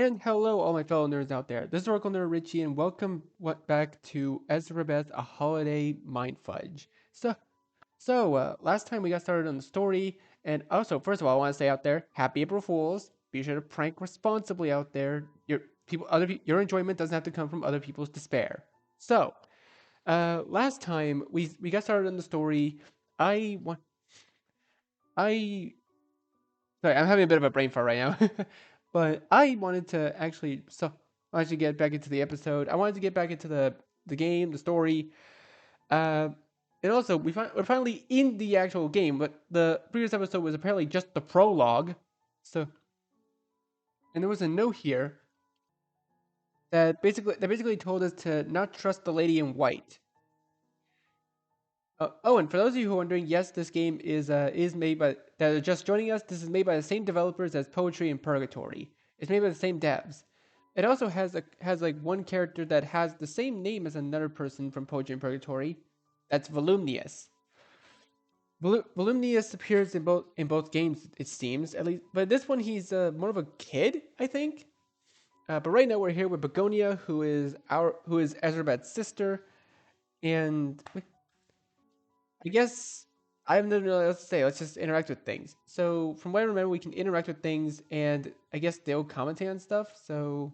And hello, all my fellow nerds out there. This is Oracle Nerd Richie, and welcome back to Ezrebeth, a holiday mindfudge. Last time we got started on the story, and also, first of all, I want to say out there, Happy April Fools. Be sure to prank responsibly out there. Your enjoyment doesn't have to come from other people's despair. Last time we got started on the story. I want I Sorry, I'm having a bit of a brain fart right now. But I wanted to actually get back into the episode. I wanted to get back into the game, the story. Uh, and also we're finally in the actual game, but the previous episode was apparently just the prologue. So and there was a note here that basically told us to not trust the lady in white. And for those of you who are wondering, yes, this game is made by that are just joining us. This is made by the same developers as Poetry and Purgatory. It's made by the same devs. It also has like one character that has the same name as another person from Poetry and Purgatory. That's Volumnius. Volumnius appears in both games, it seems at least. But this one, he's more of a kid, I think. But right now we're here with Begonia, who is Ezrebeth's sister, and I guess I have nothing else to say. Let's just interact with things. So, from what I remember, we can interact with things, and I guess they'll commentate on stuff. So,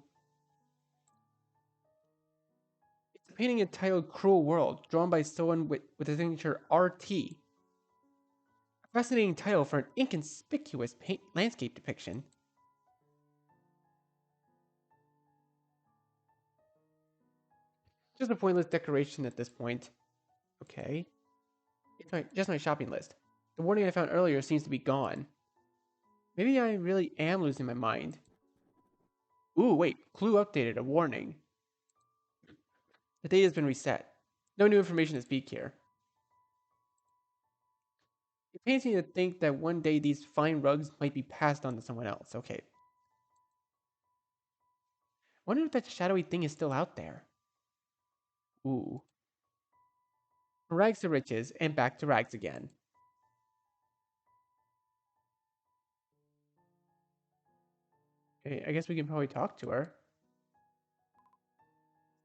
it's a painting entitled "Cruel World," drawn by someone with the signature RT. A fascinating title for an inconspicuous landscape depiction. Just a pointless decoration at this point. Okay, just my shopping list. The warning I found earlier seems to be gone. Maybe I really am losing my mind. Ooh, wait, clue updated. A warning. The data has been reset. No new information to speak here. It pains me to think that one day these fine rugs might be passed on to someone else. Okay. Wonder if that shadowy thing is still out there. Ooh. From rags to riches, and back to rags again. Okay, I guess we can probably talk to her.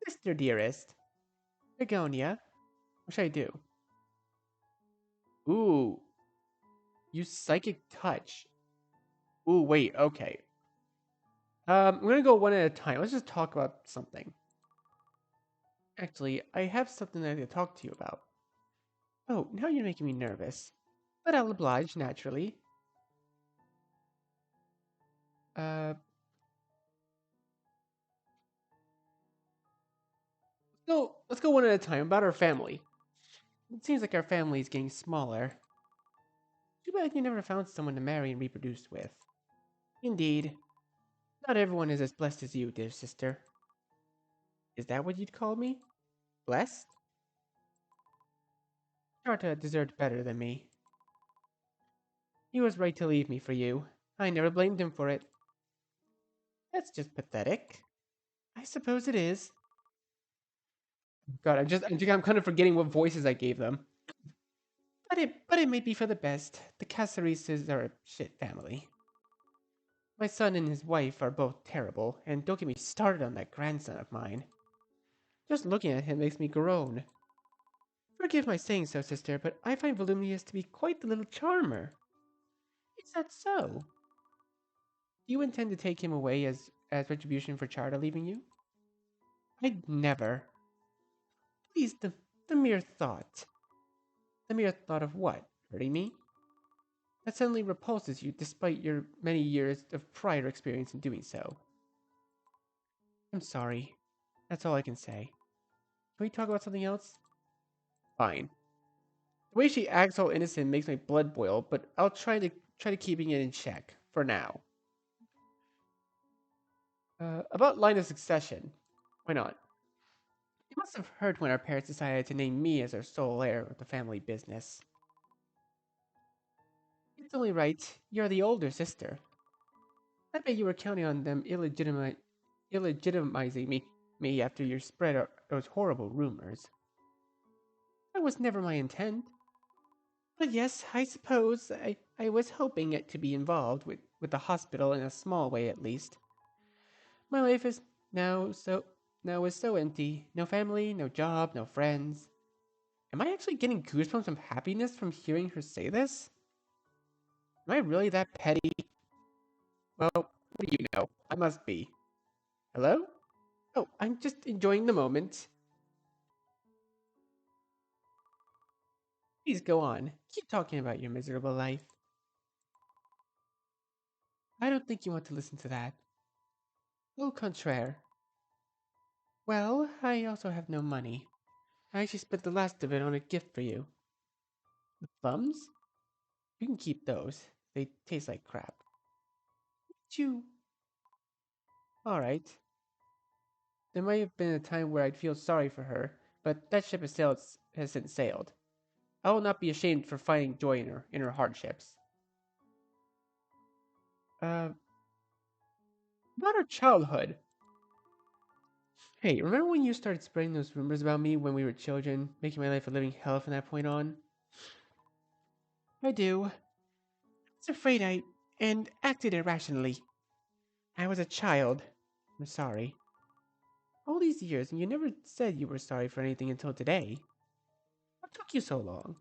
Sister dearest. Begonia. What should I do? Ooh. Use psychic touch. Ooh, wait, okay. I'm gonna go one at a time. Let's just talk about something. Actually, I have something I need to talk to you about. Oh, now you're making me nervous. But I'll oblige, naturally. Uh, let's go one at a time about our family. It seems like our family is getting smaller. Too bad you never found someone to marry and reproduce with. Indeed, not everyone is as blessed as you, dear sister. Is that what you'd call me? Blessed? Charta deserved better than me. He was right to leave me for you. I never blamed him for it. That's just pathetic. I suppose it is. God, I'm kind of forgetting what voices I gave them. But it may be for the best. The Casarises are a shit family. My son and his wife are both terrible, and don't get me started on that grandson of mine. Just looking at him makes me groan. Forgive my saying so, sister, but I find Volumnius to be quite the little charmer. Is that so? Do you intend to take him away as retribution for Charda leaving you? I'd never. Please, the mere thought. The mere thought of what? Hurting me? That suddenly repulses you despite your many years of prior experience in doing so. I'm sorry. That's all I can say. Can we talk about something else? Fine. The way she acts all innocent makes my blood boil, but I'll try to keeping it in check for now. About line of succession. Why not? You must have heard when our parents decided to name me as their sole heir of the family business. It's only right. You're the older sister. I bet you were counting on them illegitimizing me after you spread those horrible rumors. That was never my intent. But yes, I suppose I was hoping it to be involved with the hospital in a small way at least. My life is now so now is so empty. No family, no job, no friends. Am I actually getting goosebumps from happiness from hearing her say this? Am I really that petty? Well, what do you know? I must be. Hello? Oh, I'm just enjoying the moment. Please go on. Keep talking about your miserable life. I don't think you want to listen to that. Au contraire. Well, I also have no money. I actually spent the last of it on a gift for you. The plums? You can keep those. They taste like crap. You. Alright. There might have been a time where I'd feel sorry for her, but that ship has since sailed. I will not be ashamed for finding joy in her hardships. Uh, about her childhood. Hey, remember when you started spreading those rumors about me when we were children, making my life a living hell from that point on? I do. I was afraid and acted irrationally. I was a child. I'm sorry. All these years, and you never said you were sorry for anything until today. What took you so long?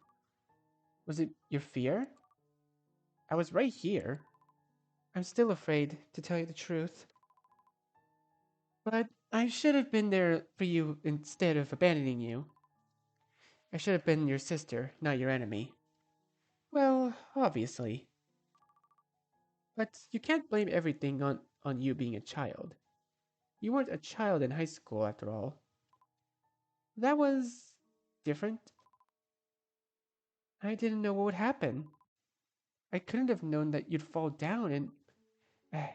Was it your fear? I was right here. I'm still afraid, to tell you the truth. But I should have been there for you instead of abandoning you. I should have been your sister, not your enemy. Well, obviously. But you can't blame everything on you being a child. You weren't a child in high school, after all. That was different. I didn't know what would happen. I couldn't have known that you'd fall down and...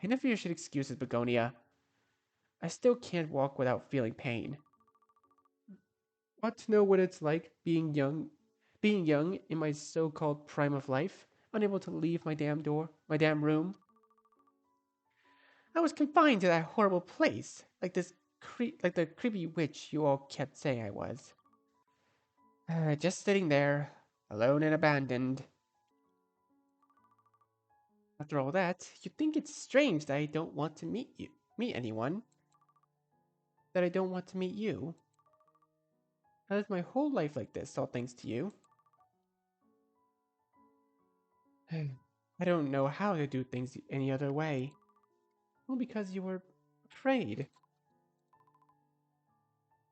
enough of your shit excuses, Begonia. I still can't walk without feeling pain. Want to know what it's like being young in my so-called prime of life, unable to leave my damn room? I was confined to that horrible place, like the creepy witch you all kept saying I was. Just sitting there, alone and abandoned. After all that, you'd think it's strange that I don't want to meet anyone. That I don't want to meet you. I lived my whole life like this, all thanks to you. I don't know how to do things any other way. Well, because you were afraid.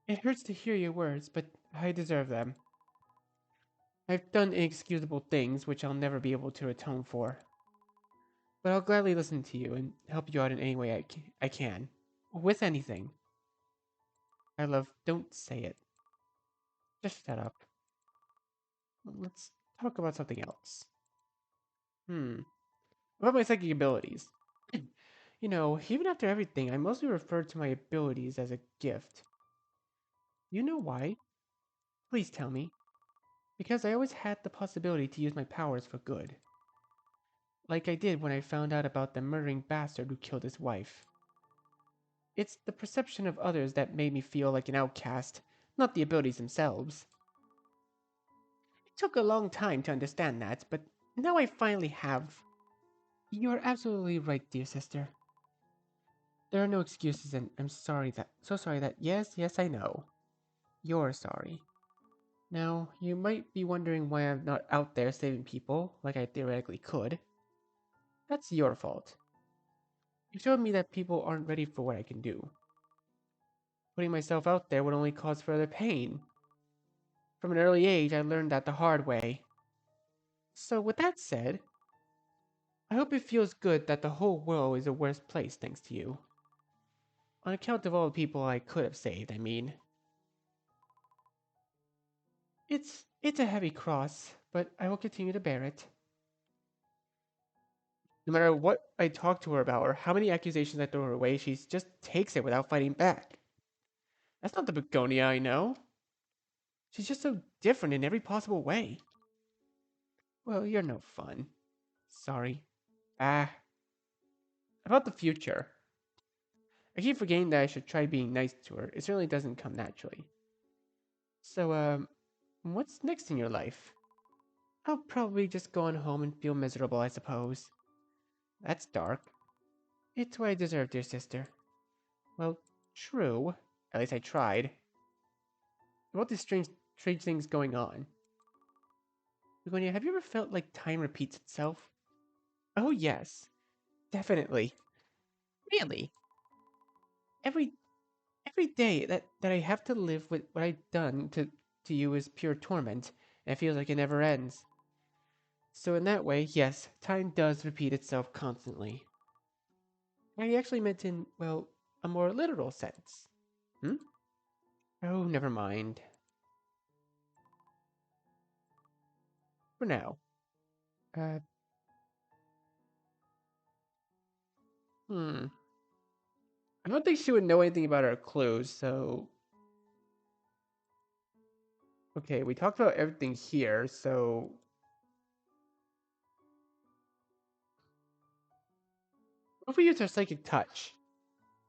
It hurts to hear your words, but I deserve them. I've done inexcusable things which I'll never be able to atone for. But I'll gladly listen to you and help you out in any way I can. With anything. I love, don't say it. Just shut up. Let's talk about something else. About my psychic abilities. You know, even after everything, I mostly refer to my abilities as a gift. You know why? Please tell me. Because I always had the possibility to use my powers for good. Like I did when I found out about the murdering bastard who killed his wife. It's the perception of others that made me feel like an outcast, not the abilities themselves. It took a long time to understand that, but now I finally have. You are absolutely right, dear sister. There are no excuses, and I'm so sorry that, yes, I know. You're sorry. Now, you might be wondering why I'm not out there saving people like I theoretically could. That's your fault. You showed me that people aren't ready for what I can do. Putting myself out there would only cause further pain. From an early age, I learned that the hard way. So, with that said, I hope it feels good that the whole world is a worse place thanks to you. On account of all the people I could have saved, I mean. It's a heavy cross, but I will continue to bear it. No matter what I talk to her about or how many accusations I throw her way, she just takes it without fighting back. That's not the Begonia I know. She's just so different in every possible way. Well, you're no fun. Sorry. Ah, about the future. I keep forgetting that I should try being nice to her. It certainly doesn't come naturally. So, what's next in your life? I'll probably just go on home and feel miserable, I suppose. That's dark. It's what I deserve, dear sister. Well, true. At least I tried. About these strange things going on. Begonia, have you ever felt like time repeats itself? Oh, yes. Definitely. Really? Every every day that I have to live with what I've done to you is pure torment, and it feels like it never ends. So in that way, yes, time does repeat itself constantly. I actually meant in, well, a more literal sense. Hmm? Oh, never mind. For now. Uh, hmm. I don't think she would know anything about our clues, so... Okay, we talked about everything here, so... What if we use our psychic touch?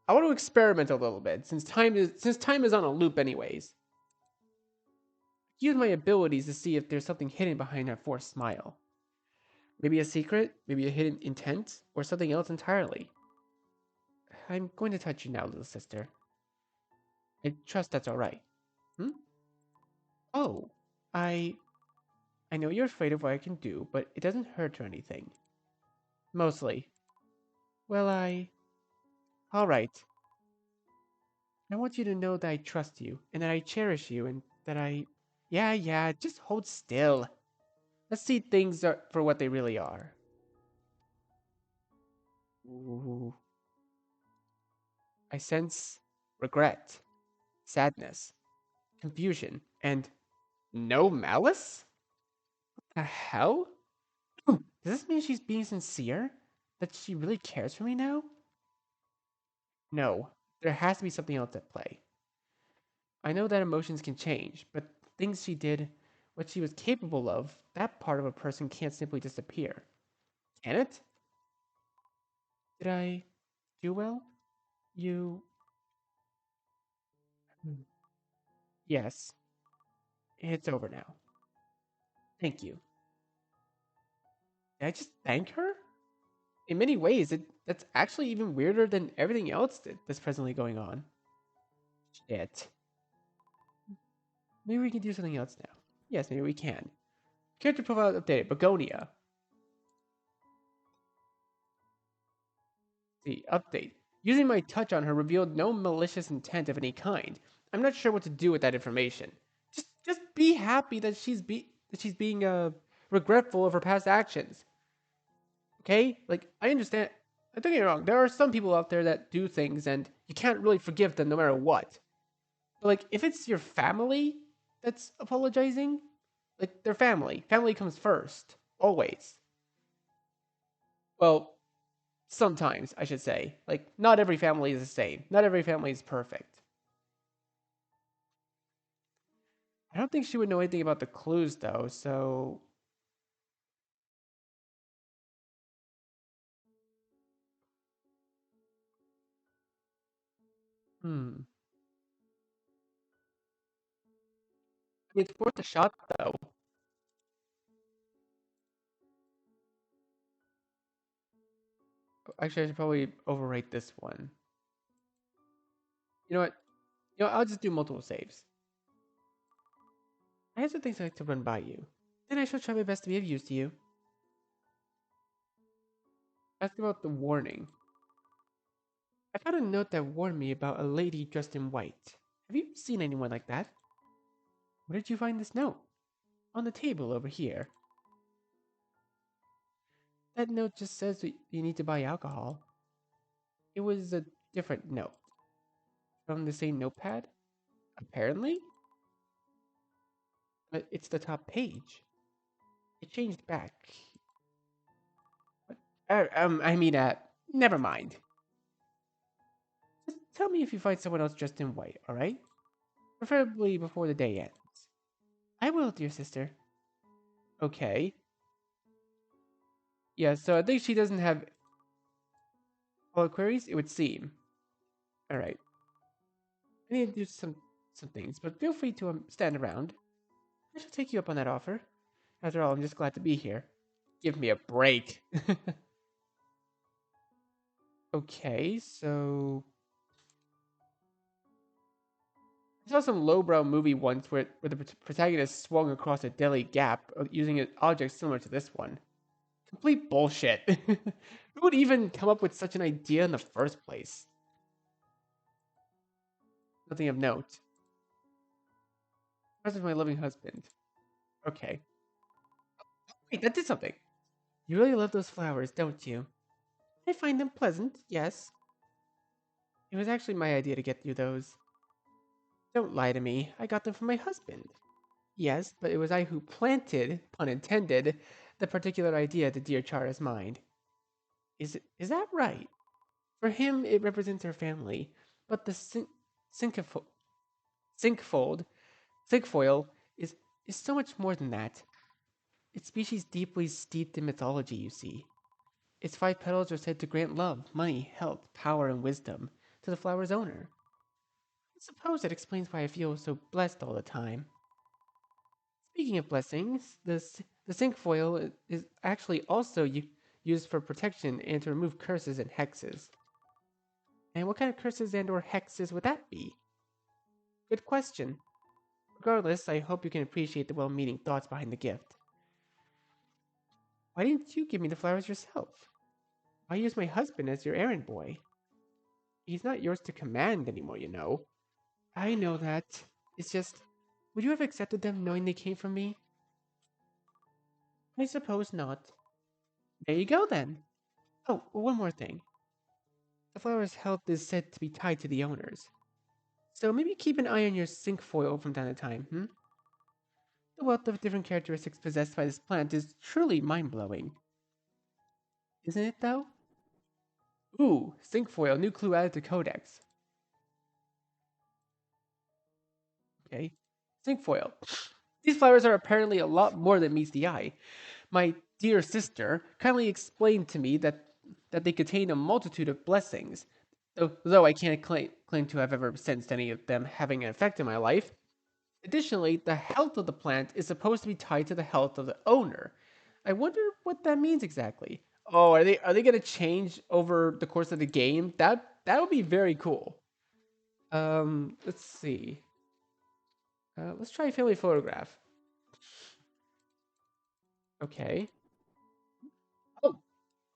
I want to experiment a little bit, since time is on a loop anyways. Use my abilities to see if there's something hidden behind our forced smile. Maybe a secret, maybe a hidden intent, or something else entirely. I'm going to touch you now, little sister. I trust that's alright. Hmm? Oh, I... I know you're afraid of what I can do, but it doesn't hurt or anything. Mostly. Well, Alright. I want you to know that I trust you, and that I cherish you, and that I... Yeah, just hold still. Let's see things for what they really are. Ooh. I sense regret, sadness, confusion, and no malice? The hell? Does this mean she's being sincere? That she really cares for me now? No, there has to be something else at play. I know that emotions can change, but things she did, what she was capable of, that part of a person can't simply disappear. Can it? Did I do well? You. Hmm. Yes, it's over now. Thank you. Did I just thank her? In many ways, that's actually even weirder than everything else that's presently going on. Shit. Maybe we can do something else now. Yes, maybe we can. Character profile updated. Begonia. See, update. Using my touch on her revealed no malicious intent of any kind. I'm not sure what to do with that information. Just be happy that she's being regretful of her past actions. Okay? Like I understand. Don't get me wrong. There are some people out there that do things and you can't really forgive them no matter what. But like if it's your family that's apologizing, like their family. Family comes first. Always. Well, sometimes, I should say. Like, not every family is the same. Not every family is perfect. I don't think she would know anything about the clues, though, so. Hmm. It's worth a shot, though. Actually, I should probably overrate this one. You know what? I'll just do multiple saves. I have some things I'd like to run by you. Then I shall try my best to be of use to you. Ask about the warning. I found a note that warned me about a lady dressed in white. Have you seen anyone like that? Where did you find this note? On the table over here. That note just says that you need to buy alcohol. It was a different note. From the same notepad? Apparently? But it's the top page. It changed back. What? Never mind. Just tell me if you find someone else dressed in white, alright? Preferably before the day ends. I will, dear sister. Okay. Yeah, so I think she doesn't have all queries, it would seem. Alright. I need to do some things, but feel free to stand around. I shall take you up on that offer. After all, I'm just glad to be here. Give me a break. Okay, so I saw some lowbrow movie once where the protagonist swung across a deadly gap using an object similar to this one. Complete bullshit. Who would even come up with such an idea in the first place? Nothing of note. Present for my loving husband. Okay. Wait, that did something. You really love those flowers, don't you? I find them pleasant, yes. It was actually my idea to get you those. Don't lie to me. I got them from my husband. Yes, but it was I who planted, pun intended, the particular idea to dear Chara's mind. Is that right? For him, it represents our family, but the syncafo- syncfold, cinquefoil is so much more than that. Its species deeply steeped in mythology, you see. Its 5 petals are said to grant love, money, health, power, and wisdom to the flower's owner. I suppose that explains why I feel so blessed all the time. Speaking of blessings, the cinquefoil is actually also used for protection and to remove curses and hexes. And what kind of curses and or hexes would that be? Good question. Regardless, I hope you can appreciate the well-meaning thoughts behind the gift. Why didn't you give me the flowers yourself? Why use my husband as your errand boy? He's not yours to command anymore, you know. I know that. It's just, would you have accepted them knowing they came from me? I suppose not. There you go then. Oh, one more thing. The flower's health is said to be tied to the owners. So maybe keep an eye on your cinquefoil from time to time, hmm? The wealth of different characteristics possessed by this plant is truly mind-blowing. Isn't it, though? Ooh, cinquefoil, new clue added to codex. Okay. Cinquefoil. These flowers are apparently a lot more than meets the eye. My dear sister kindly explained to me that they contain a multitude of blessings. Though I can't claim to have ever sensed any of them having an effect in my life. Additionally, the health of the plant is supposed to be tied to the health of the owner. I wonder what that means exactly. Oh, are they gonna change over the course of the game? That would be very cool. Let's see. Let's try family photograph. Okay. Oh,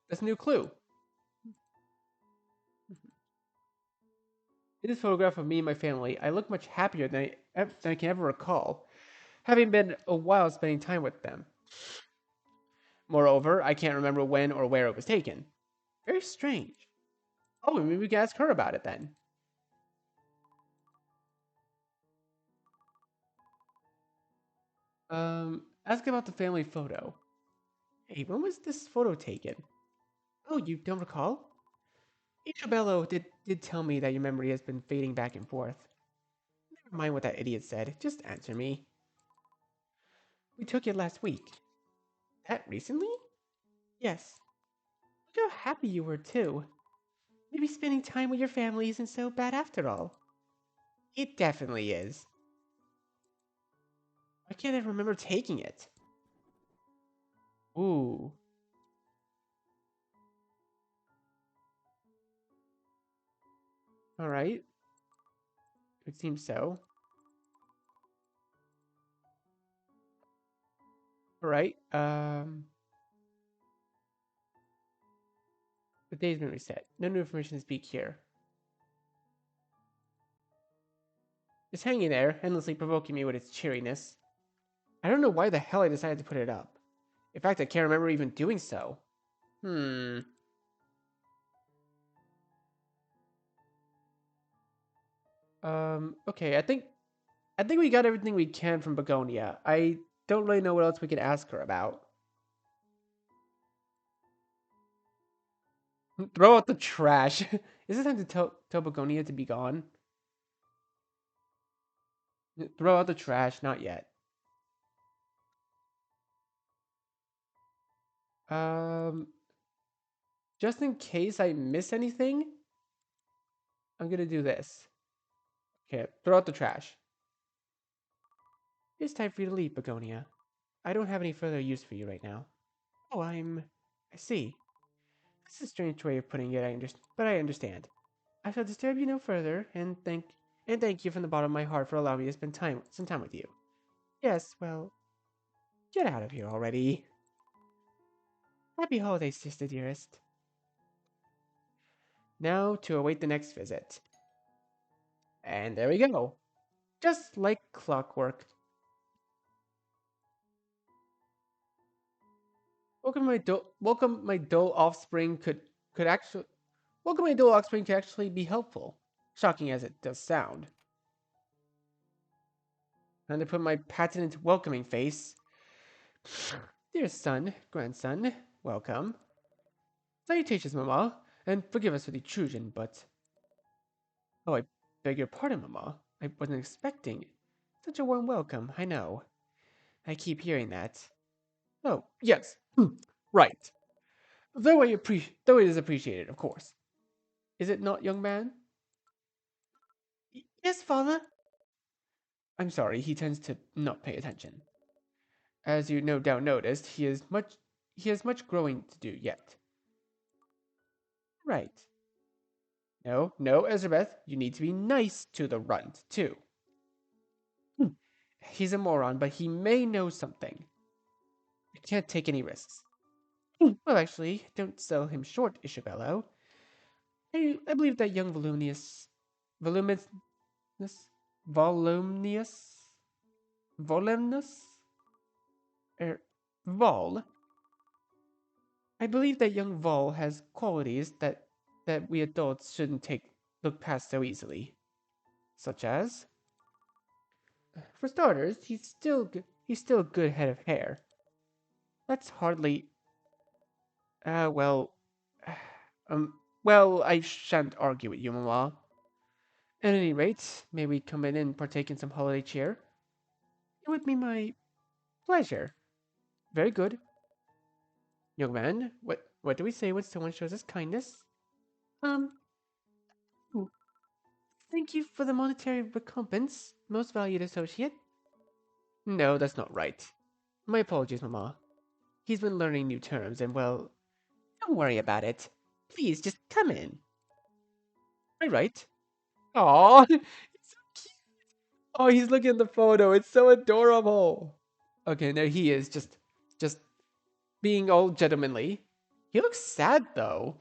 that's a new clue. In this photograph of me and my family, I look much happier than I can ever recall, having been a while spending time with them. Moreover, I can't remember when or where it was taken. Very strange. Oh, maybe we can ask her about it then. Ask about the family photo. Hey, when was this photo taken? Oh, you don't recall? Isabello did tell me that your memory has been fading back and forth. Never mind what that idiot said. Just answer me. We took it last week. That recently? Yes. Look how happy you were too. Maybe spending time with your family isn't so bad after all. It definitely is. Why can't I remember taking it? Ooh. Alright. It seems so. Alright. The day's been reset. No new information to speak here. It's hanging there, endlessly provoking me with its cheeriness. I don't know why the hell I decided to put it up. In fact, I can't remember even doing so. Hmm. Okay, I think we got everything we can from Begonia. I don't really know what else we can ask her about. Throw out the trash. Is it time to tell Begonia to be gone? Throw out the trash, not yet. Um, just in case I miss anything, I'm gonna do this. Okay, throw out the trash. It's time for you to leave, Begonia. I don't have any further use for you right now. Oh, I see. This is a strange way of putting it, but I understand. I shall disturb you no further, and And thank you from the bottom of my heart for allowing me to some time with you. Yes, well, get out of here already. Happy holidays, sister dearest. Now to await the next visit. And there we go. Just like clockwork. Welcome my dull offspring could actually welcome my dull offspring could actually be helpful. Shocking as it does sound. And to put my patented welcoming face. Dear son, grandson, welcome. Salutations, Mama, and forgive us for the intrusion, but... Oh, I beg your pardon, Mama. I wasn't expecting such a warm welcome, I know. I keep hearing that. Oh, yes. Right. Though it is appreciated, of course. Is it not, young man? Yes, father. I'm sorry, he tends to not pay attention. As you no doubt noticed, he has much growing to do yet. Right. No, no, Ezrebeth, you need to be nice to the runt, too. Hmm. He's a moron, but he may know something. I can't take any risks. Well, actually, don't sell him short, Isabello. I believe that young voluminous, voluminous, voluminous, er, Vol. I believe that young Vol has qualities that we adults shouldn't look past so easily, such as, for starters, he's still a good head of hair. That's hardly, well, well, I shan't argue with you, Mama. At any rate, may we come in and partake in some holiday cheer? It would be my pleasure. Very good. Young man, what do we say when someone shows us kindness? Um, ooh, thank you for the monetary recompense, most valued associate. No, that's not right. My apologies, Mama. He's been learning new terms, and well, don't worry about it. Please, just come in. Right, right. Aw, it's so cute. Oh, he's looking at the photo. It's so adorable. Okay, there he is, just being all gentlemanly. He looks sad though.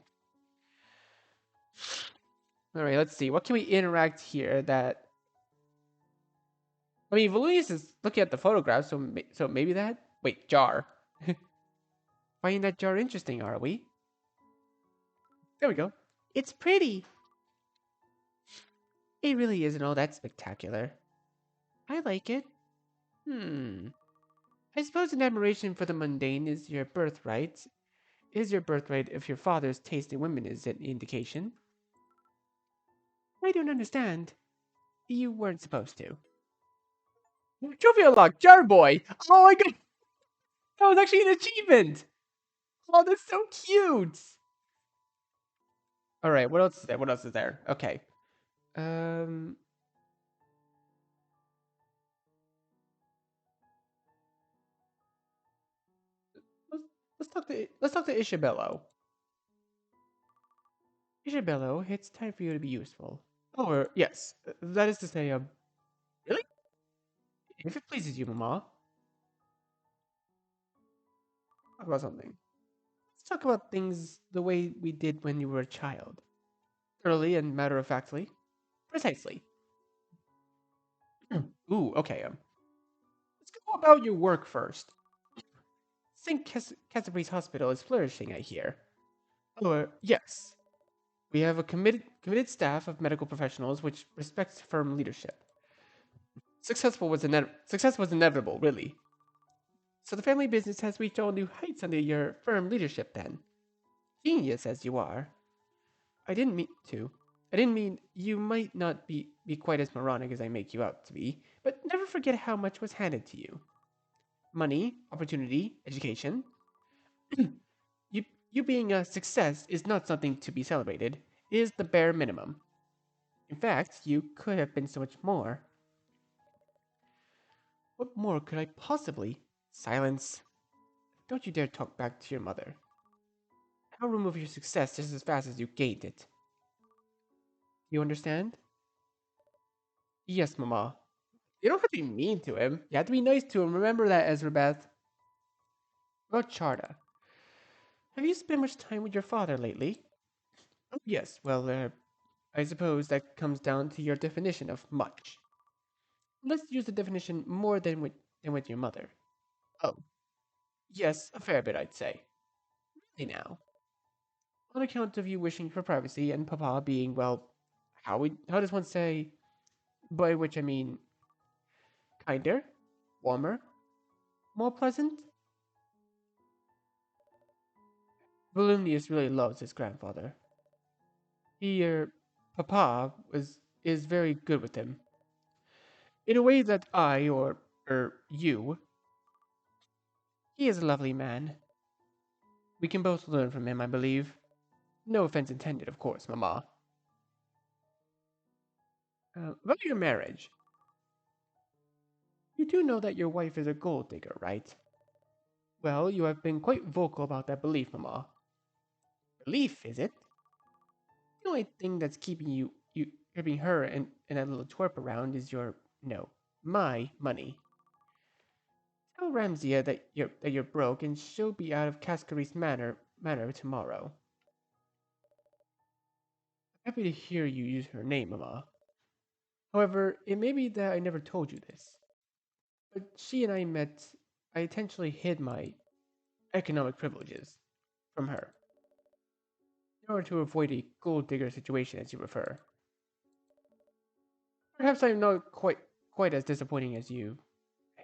All right, let's see. What can we interact here that... I mean, Valerius is looking at the photograph, so maybe that... Wait, jar. Finding that jar interesting, are we? There we go. It's pretty. It really isn't all that spectacular. I like it. I suppose an admiration for the mundane is your birthright. Is your birthright if your father's taste in women is an indication? I don't understand. You weren't supposed to. Trophy unlocked, Jar Boy! Oh my god! That was actually an achievement! Oh, that's so cute! Alright, what else is there? What else is there? Okay. Um... Let's talk to Isabello. Isabello, it's time for you to be useful. Oh, yes. That is to say, really? If it pleases you, Mama. Talk about something. Let's talk about things the way we did when you were a child. Thoroughly and matter-of-factly. Precisely. Ooh, okay, let's go about your work first. St. Casabri's Hospital is flourishing, I hear. Oh, yes. We have a committed staff of medical professionals which respects firm leadership. Success was inevitable, really. So the family business has reached all new heights under your firm leadership, then. Genius as you are. I didn't mean to. I didn't mean you might not be quite as moronic as I make you out to be, but never forget how much was handed to you. Money, opportunity, education. You being a success is not something to be celebrated. It is the bare minimum. In fact, you could have been so much more. What more could I possibly? Silence. Don't you dare talk back to your mother. I'll remove your success just as fast as you gained it. You understand? Yes, Mama. You don't have to be mean to him. You have to be nice to him. Remember that, Ezrebeth. About Charda. Have you spent much time with your father lately? Oh, yes, well, I suppose that comes down to your definition of much. Let's use the definition more than with your mother. Oh, yes, a fair bit, I'd say. Really now. On account of you wishing for privacy and Papa being, well, how does one say, by which I mean kinder, warmer, more pleasant? Volumnius really loves his grandfather. He, Papa is very good with him. In a way that I, you, he is a lovely man. We can both learn from him, I believe. No offense intended, of course, Mama. About your marriage. You do know that your wife is a gold digger, right? Well, you have been quite vocal about that belief, Mama. Belief, is it? The only thing that's keeping her and that little twerp around is your, no, my money. Tell Ramsia that you're broke and she'll be out of Cascaris Manor tomorrow. Happy to hear you use her name, Mama. However, it may be that I never told you this, but she and I met. I intentionally hid my economic privileges from her in order to avoid a gold digger situation, as you refer. Perhaps I'm not quite as disappointing as you.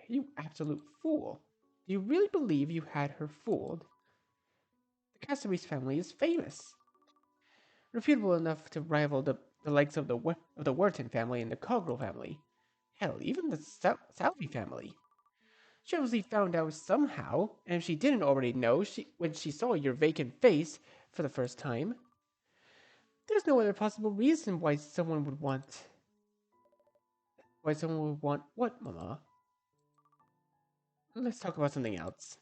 You absolute fool! Do you really believe you had her fooled? The Cassavetes family is famous, reputable enough to rival the likes of the Wharton family and the Cogrel family. Hell, even the Salvi family. She obviously found out somehow, and if she didn't already know, when she saw your vacant face for the first time, there's no other possible reason why someone would want what, Mama? Let's talk about something else.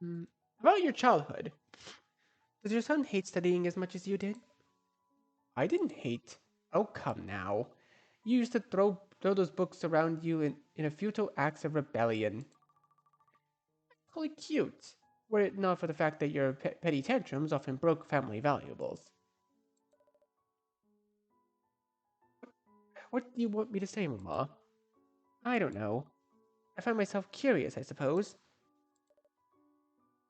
Hmm. About your childhood. Does your son hate studying as much as you did? I didn't hate. Oh, come now. You used to throw those books around you in a futile acts of rebellion. Totally cute. Were it not for the fact that your petty tantrums often broke family valuables. What do you want me to say, Mama? I don't know. I find myself curious, I suppose.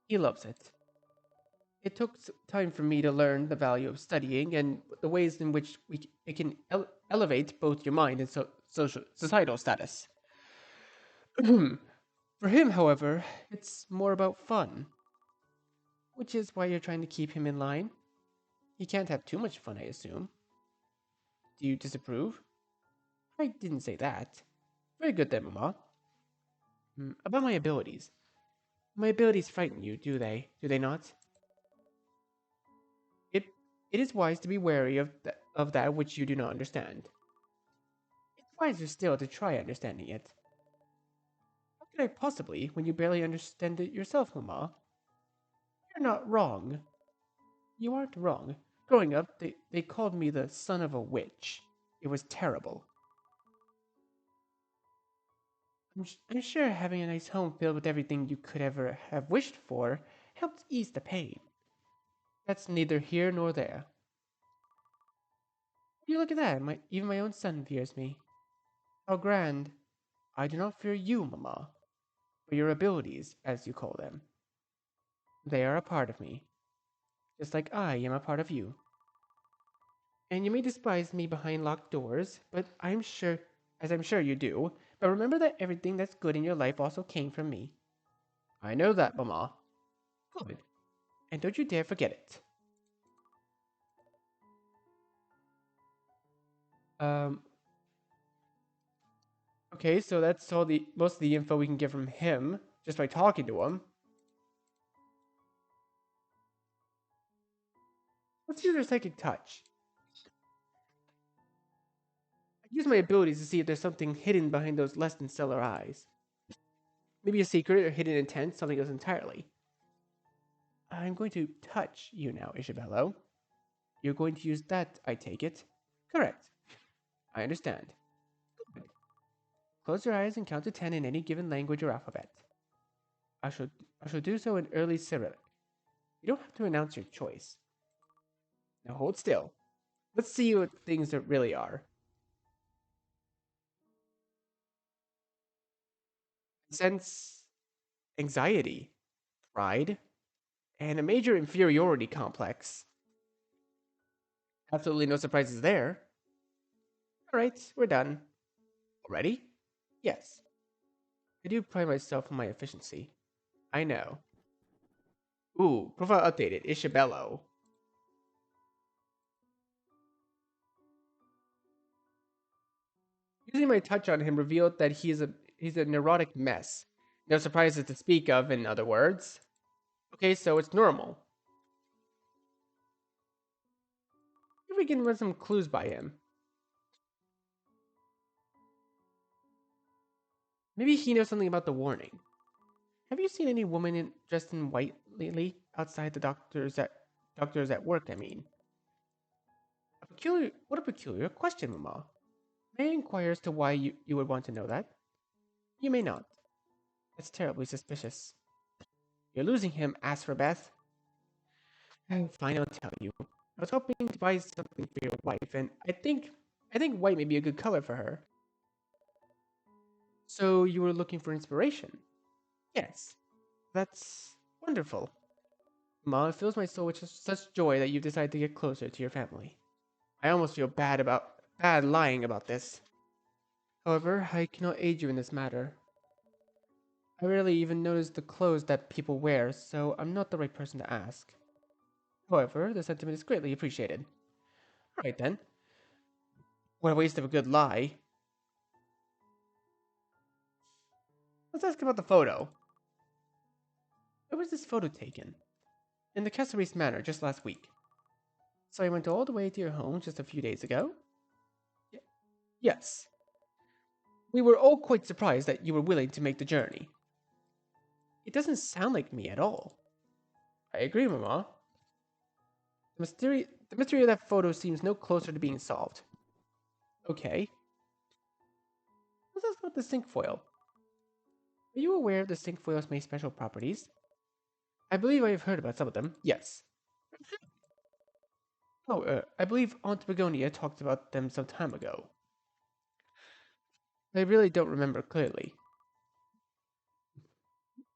He loves it. It took time for me to learn the value of studying and the ways in which it can elevate both your mind and societal status. For him, however, it's more about fun, which is why you're trying to keep him in line. He can't have too much fun, I assume. Do you disapprove? I didn't say that. Very good then, Mama. About my abilities. My abilities frighten you, do they? Do they not? It it is wise to be wary of that which you do not understand. It's wiser still to try understanding it. How could I possibly, when you barely understand it yourself, Mama? You're not wrong. You aren't wrong. Growing up, they called me the son of a witch. It was terrible. I'm sure having a nice home filled with everything you could ever have wished for helped ease the pain. That's neither here nor there. You look at that, even my own son fears me. How grand. I do not fear you, Mamma, but your abilities, as you call them. They are a part of me, just like I am a part of you. And you may despise me behind locked doors, but I'm sure you do, but remember that everything that's good in your life also came from me. I know that, Mamma. Good. And don't you dare forget it. Um, okay, so that's all the most of the info we can get from him just by talking to him. Let's use our psychic touch. I use my abilities to see if there's something hidden behind those less than stellar eyes. Maybe a secret or hidden intent, something else entirely. I'm going to touch you now, Isabello. You're going to use that, I take it. Correct. I understand. Good. Close your eyes and count to 10 in any given language or alphabet. I shall, I shall do so in early Cyrillic. You don't have to announce your choice. Now hold still. Let's see what things really are. Sense anxiety, pride, and a major inferiority complex. Absolutely no surprises there. All right, we're done. Already? Yes. I do pride myself on my efficiency. I know. Ooh, profile updated. Ishabello. Using my touch on him revealed that he's a neurotic mess. No surprises to speak of, in other words. Okay, so it's normal. If we can run some clues by him. Maybe he knows something about the warning. Have you seen any woman dressed in white lately outside the doctors at work? I mean, what a peculiar question, Mama. May I inquire as to why you would want to know that? You may not. That's terribly suspicious. You're losing him, Ezrebeth. Oh, fine, I'll tell you. I was hoping to buy something for your wife, and I think white may be a good color for her. So you were looking for inspiration? Yes. That's wonderful. Ma, it fills my soul with such joy that you've decided to get closer to your family. I almost feel bad lying about this. However, I cannot aid you in this matter. I rarely even notice the clothes that people wear, so I'm not the right person to ask. However, the sentiment is greatly appreciated. Alright then. What a waste of a good lie. Let's ask about the photo. Where was this photo taken? In the Castle Manor just last week. So I went all the way to your home just a few days ago? Y- yes. We were all quite surprised that you were willing to make the journey. It doesn't sound like me at all. I agree, Mama. The mystery of that photo seems no closer to being solved. Okay. Let's ask about the zinc foil. Are you aware of the zinc foil's many special properties? I believe I have heard about some of them, yes. Oh, I believe Aunt Begonia talked about them some time ago. I really don't remember clearly.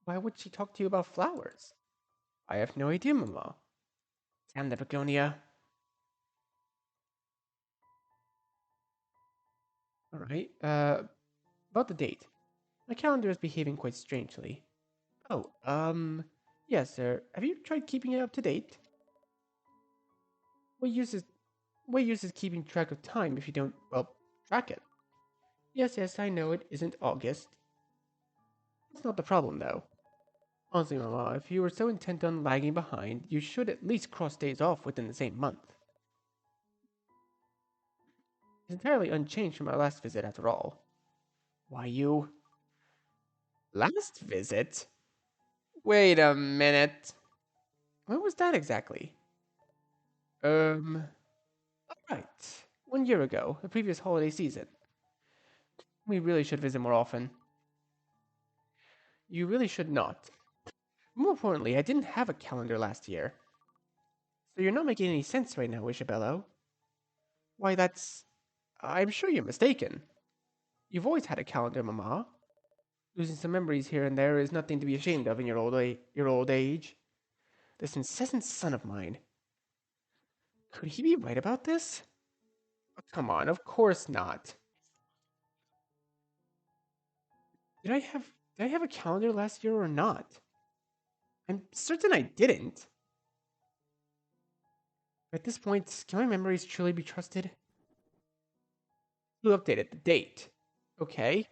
Why would she talk to you about flowers? I have no idea, Mama. Damn the Begonia. Alright, about the date. My calendar is behaving quite strangely. Oh, yes, sir. Have you tried keeping it up to date? What use is what use is keeping track of time if you don't, well, track it? Yes, I know it isn't August. That's not the problem, though. Honestly, Mama, if you were so intent on lagging behind, you should at least cross days off within the same month. It's entirely unchanged from our last visit, after all. Why, you... Last visit? Wait a minute. When was that exactly? Right. 1 year ago, the previous holiday season. We really should visit more often. You really should not. More importantly, I didn't have a calendar last year. So you're not making any sense right now, Isabello. Why, that's... I'm sure you're mistaken. You've always had a calendar, Mama. Losing some memories here and there is nothing to be ashamed of in your old age. This incessant son of mine. Could he be right about this? Oh, come on, of course not. Did I have did I have a calendar last year or not? I'm certain I didn't. At this point, can my memories truly be trusted? Who updated the date? Okay.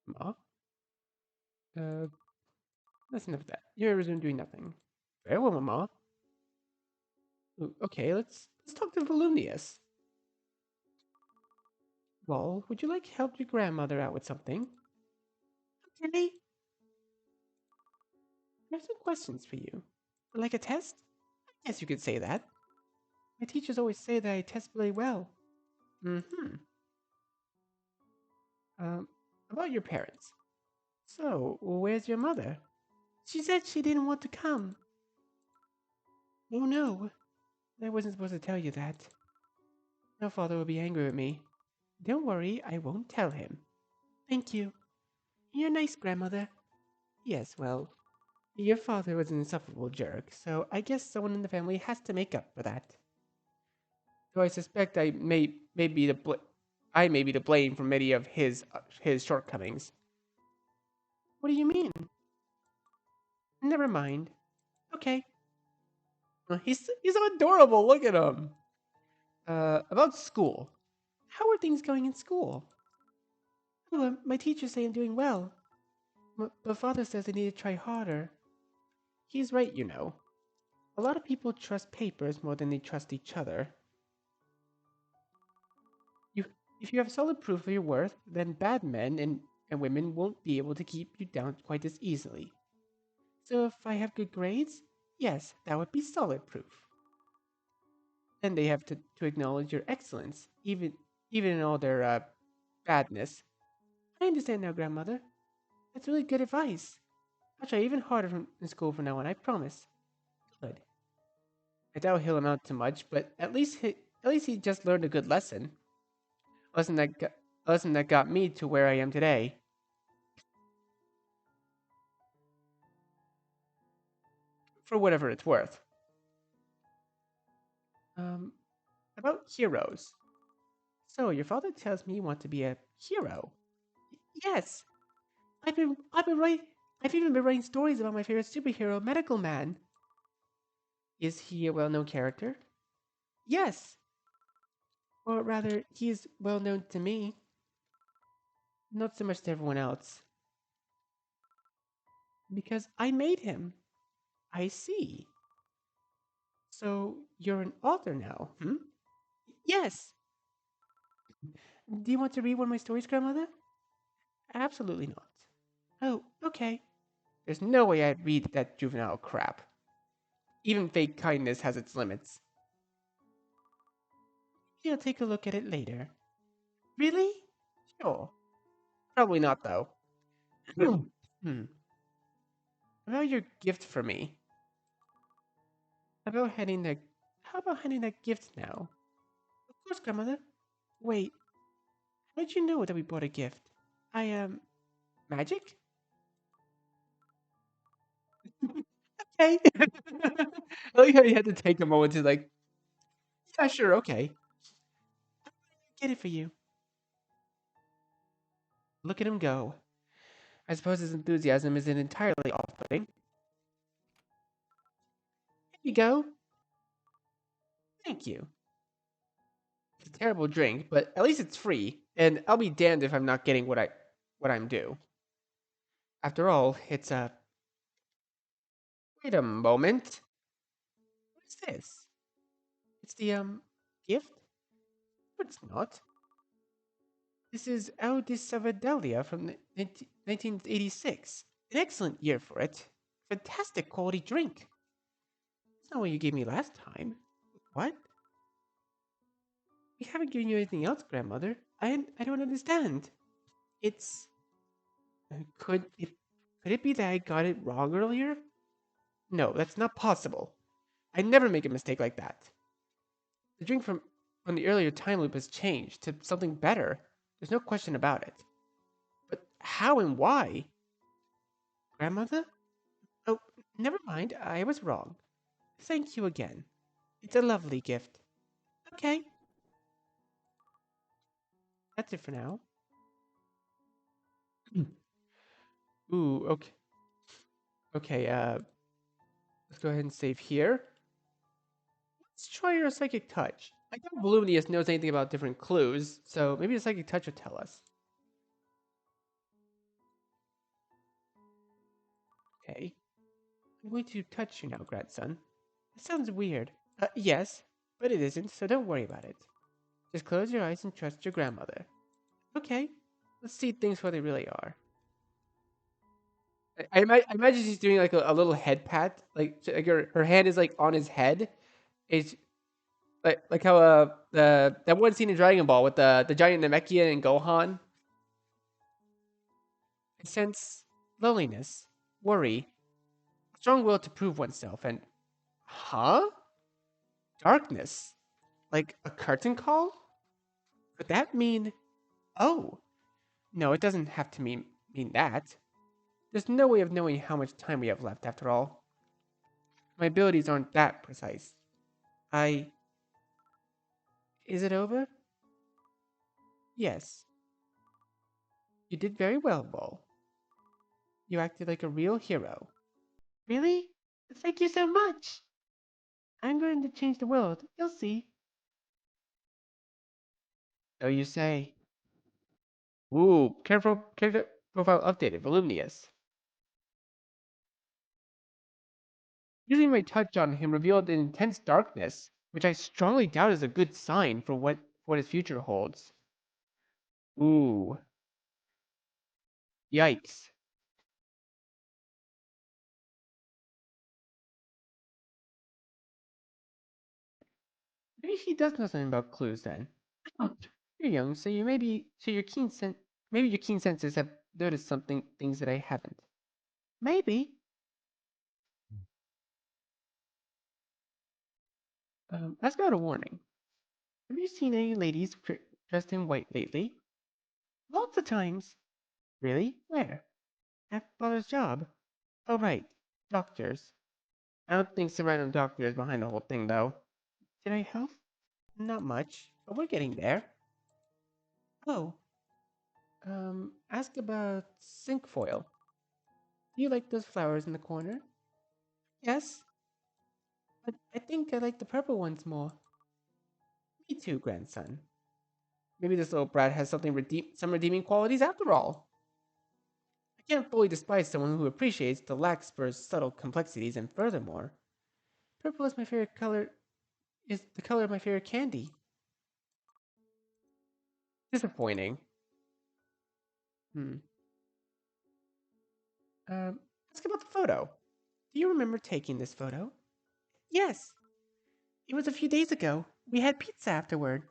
Ma? Uh, that's enough of that. You're resume doing nothing. Very well, Mama. Ooh, okay, let's talk to Volumnius. Well, would you like to help your grandmother out with something? Okay. I have some questions for you. Like a test? Yes, you could say that. My teachers always say that I test really well. Mm-hmm. Um, about your parents. So, where's your mother? She said she didn't want to come. Oh no, I wasn't supposed to tell you that. Now father will be angry with me. Don't worry, I won't tell him. Thank you. You're a nice grandmother. Yes, well, your father was an insufferable jerk, so I guess someone in the family has to make up for that. Though I suspect may be I may be to blame for many of his shortcomings. What do you mean? Never mind. Okay. He's so adorable. Look at him. About school. How are things going in school? Oh, my teachers say I'm doing well. But father says I need to try harder. He's right, you know. A lot of people trust papers more than they trust each other. You, if you have solid proof of your worth, then bad men and women won't be able to keep you down quite as easily. So if I have good grades, yes, that would be solid proof. Then they have to acknowledge your excellence, even in all their badness. I understand now, grandmother. That's really good advice. I'll try even harder in school from now on, I promise. Good. I doubt he'll amount to much, but at least he just learned a good lesson. Lesson that got, lesson that got me to where I am today. For whatever it's worth. Um, about heroes. So your father tells me you want to be a hero. Yes, I've been writing. I've even been writing stories about my favorite superhero, Medical Man. Is he a well-known character? Yes, or rather, he is well-known to me, not so much to everyone else, because I made him. I see. So you're an author now, hmm? Yes. Do you want to read one of my stories, grandmother? Absolutely not. Oh, okay. There's no way I'd read that juvenile crap. Even fake kindness has its limits. Maybe I'll take a look at it later. Really? Sure. Probably not, though. Hmm. About your gift for me. About handing that. How about handing that gift now? Of course, grandmother. Wait, how did you know that we bought a gift? Magic? Okay. I like how you had to take a moment to like, yeah, sure, okay. Get it for you. Look at him go. I suppose his enthusiasm isn't entirely off-putting. Here you go. Thank you. It's a terrible drink, but at least it's free, and I'll be damned if I'm not getting what I'm due. After all, it's a. Wait a moment. What is this? It's the gift? But it's not. This is Audis Savadelia from 1986. An excellent year for it. Fantastic quality drink. That's not what you gave me last time. What? We haven't given you anything else, grandmother. I don't understand. It's could it could it be that I got it wrong earlier? No, that's not possible. I never make a mistake like that. The drink from the earlier time loop has changed to something better. There's no question about it. But how and why? Grandmother? Oh, never mind. I was wrong. Thank you again. It's a lovely gift. Okay, that's it for now. Ooh, okay. Okay, let's go ahead and save here. Let's try your psychic touch. I doubt Volumnius knows anything about different clues, so maybe the psychic touch will tell us. Okay. I'm going to touch you now, grandson. That sounds weird. Yes, but it isn't, so don't worry about it. Just close your eyes and trust your grandmother. Okay, let's see things what they really are. I imagine she's doing like a little head pat, like her hand is like on his head. Is Like how the that one scene in Dragon Ball with the giant Namekian and Gohan. I sense loneliness, worry, strong will to prove oneself, and huh? Darkness. Like a curtain call? Could that mean oh? No, it doesn't have to mean that. There's no way of knowing how much time we have left after all. My abilities aren't that precise. I is it over? Yes. You did very well, Bull. You acted like a real hero. Really? Thank you so much. I'm going to change the world. You'll see. So you say. Ooh, character profile updated, voluminous. Using my touch on him revealed an intense darkness, which I strongly doubt is a good sign for what his future holds. Ooh, yikes. Maybe he does know something about clues then. Oh, you're young, so maybe your keen senses have noticed things that I haven't. Maybe. Ask about a warning. Have you seen any ladies dressed in white lately? Lots of times. Really? Where? At father's job. Oh right, doctors. I don't think some random doctor is behind the whole thing though. Did I help? Not much, but we're getting there. Oh, ask about cinquefoil. Do you like those flowers in the corner? Yes, but I think I like the purple ones more. Me too, grandson. Maybe this little brat has some redeeming qualities after all. I can't fully despise someone who appreciates the Larkspur's subtle complexities, and furthermore, purple is my favorite color. Is the color of my favorite candy. Disappointing. Hmm. Um, ask about the photo. Do you remember taking this photo? Yes. It was a few days ago. We had pizza afterward.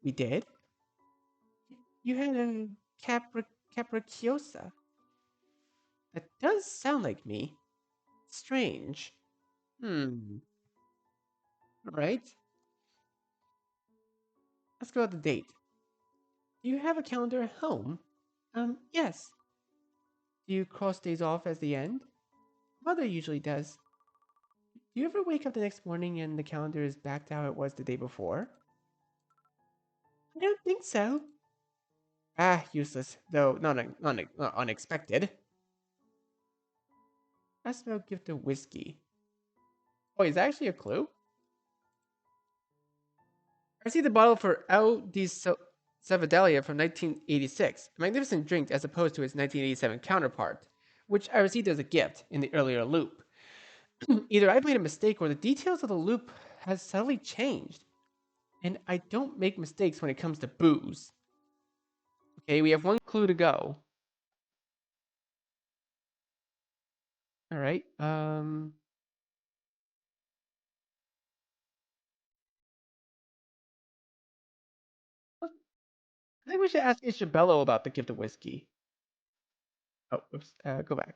We did? You had a capriciosa. That does sound like me. Strange. Hmm. Right. Let's go with the date. Do you have a calendar at home? Yes. Do you cross days off as the end? Mother usually does. Do you ever wake up the next morning and the calendar is back to how it was the day before? I don't think so. Ah, useless, though not unexpected. I smell gift of whiskey. Oh, is that actually a clue? I see the bottle for L. di Savadelia from 1986, a magnificent drink as opposed to its 1987 counterpart, which I received as a gift in the earlier loop. Either I've made a mistake or the details of the loop has subtly changed, and I don't make mistakes when it comes to booze. Okay, we have one clue to go. All right. I think we should ask Isabello about the gift of whiskey. Oh, oops. Go back.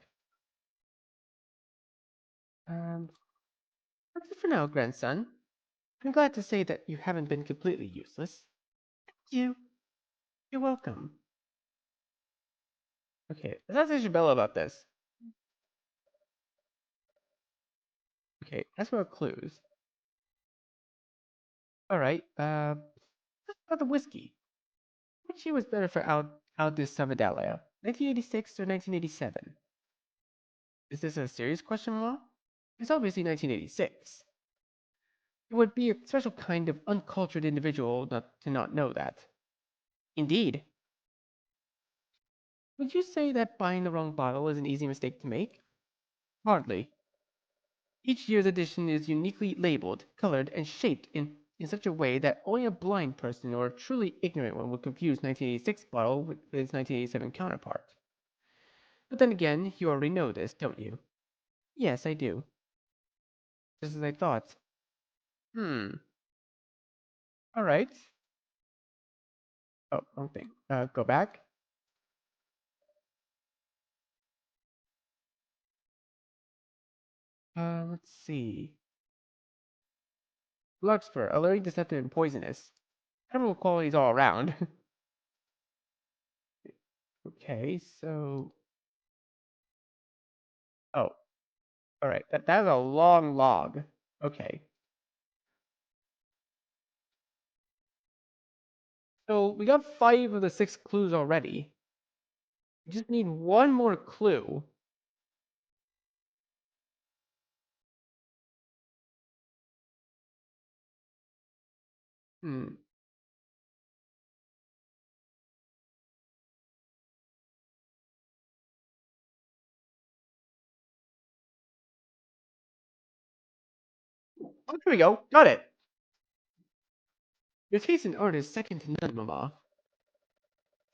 Um, that's it for now, grandson. I'm glad to say that you haven't been completely useless. Thank you. You're welcome. Okay, let's ask Isabella about this. Okay, that's more clues. All right. About the whiskey. Which year was better for Aldous Savadelia? 1986 or 1987? Is this a serious question, Mama? It's obviously 1986. It would be a special kind of uncultured individual not to not know that. Indeed. Would you say that buying the wrong bottle is an easy mistake to make? Hardly. Each year's edition is uniquely labeled, colored, and shaped in such a way that only a blind person or a truly ignorant one would confuse 1986 bottle with its 1987 counterpart. But then again, you already know this, don't you? Yes, I do. Just as I thought. Hmm. All right. Oh, wrong thing. Go back. Let's see. Larkspur, alluring, deceptive, and poisonous. Admirable qualities all around. Okay, so oh, all right. That's a long log. Okay, so we got 5 of the 6 clues already. We just need one more clue. Hmm. Oh, here we go. Got it. Your taste in art is second to none, Mama.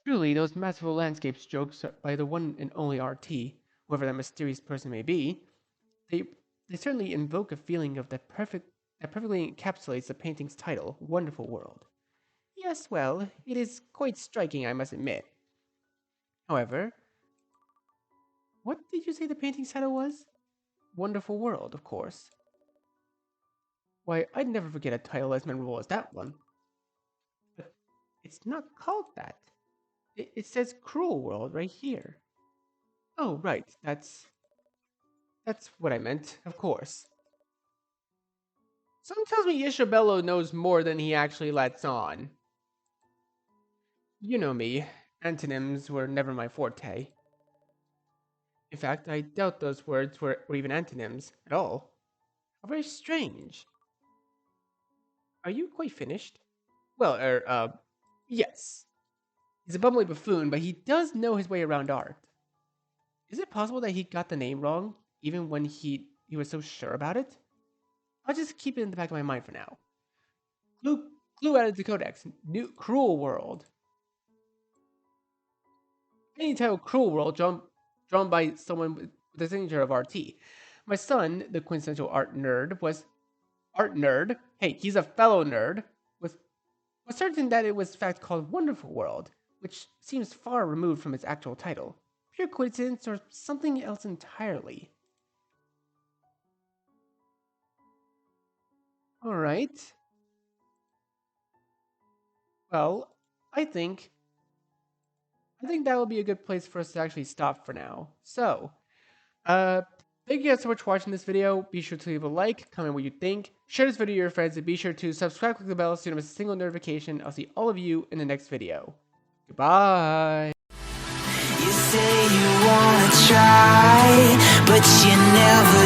Truly, those masterful landscape strokes by the one and only RT, whoever that mysterious person may be, they they certainly invoke a feeling of that perfectly encapsulates the painting's title, Wonderful World. Yes, well, it is quite striking, I must admit. However, what did you say the painting's title was? Wonderful World, of course. Why, I'd never forget a title as memorable as that one. But it's not called that. It says Cruel World right here. Oh, right, that's what I meant, of course. Something tells me Isabello knows more than he actually lets on. You know me, antonyms were never my forte. In fact, I doubt those words were even antonyms at all. How very strange. Are you quite finished? Well, yes. He's a bumbling buffoon, but he does know his way around art. Is it possible that he got the name wrong, even when he was so sure about it? I'll just keep it in the back of my mind for now. Clue, clue added to Codex. New Cruel World. Any title Cruel World drawn by someone with the signature of RT. My son, the quintessential art nerd, Hey, he's a fellow nerd. Was was certain that it was in fact called Wonderful World, which seems far removed from its actual title. Pure coincidence or something else entirely. All right. Well, I think I think that will be a good place for us to actually stop for now. So, uh, thank you guys so much for watching this video. Be sure to leave a like, comment what you think, share this video with your friends, and be sure to subscribe, click the bell so you don't miss a single notification. I'll see all of you in the next video. Goodbye. You say you wanna try, but you never